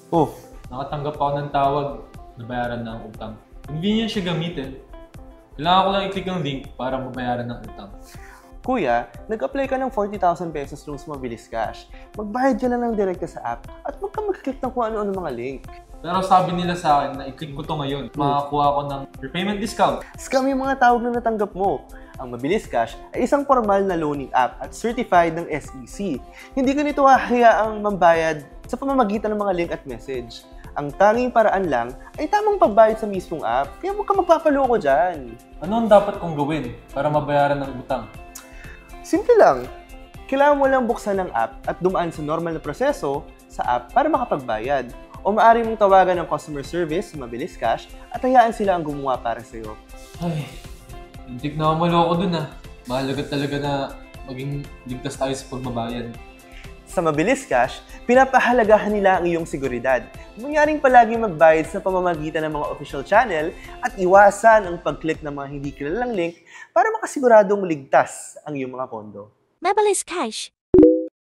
Oh, Nakatanggap ako ng tawag na bayaran ng utang. Convenient siya gamitin. Kailangan ko lang i-click ang link para mabayaran ng utang. kuya, nag-apply ka ng 40,000 pesos loan sa Mabilis Cash. Magbayad ka na lang direkta sa app at huwag ka mag-click ng kung ano-ano mga link. Pero sabi nila sa akin na i-click ko to ngayon, makakuha ko ng repayment discount. Scam yung mga tawag na natanggap mo. Ang Mabilis Cash ay isang formal na loaning app at certified ng SEC. Hindi ka nito hahayaang mambayad sa pamamagitan ng mga link at message. Ang tanging paraan lang ay tamang pagbayad sa mismong app, kaya huwag ka magpapaloko dyan. Ano ang dapat kong gawin para mabayaran ng utang? Simple lang. Kailangan mo lang buksan ang app at dumaan sa normal na proseso sa app para makapagbayad. O maaari mong tawagan ng customer service sa Mabilis Cash at hayaan sila ang gumawa para sa'yo. Ay, hindi na ako maloko dun ah. Mahalaga talaga na maging ligtas tayo sa pagbabayad. Sa Mabilis Cash, pinapahalagahan nila ang iyong seguridad. Mangyaring palaging magbayad sa pamamagitan ng mga official channel at iwasan ang pag-click ng mga hindi kilalang link para makasiguradong ligtas ang iyong mga pondo. Mabilis Cash.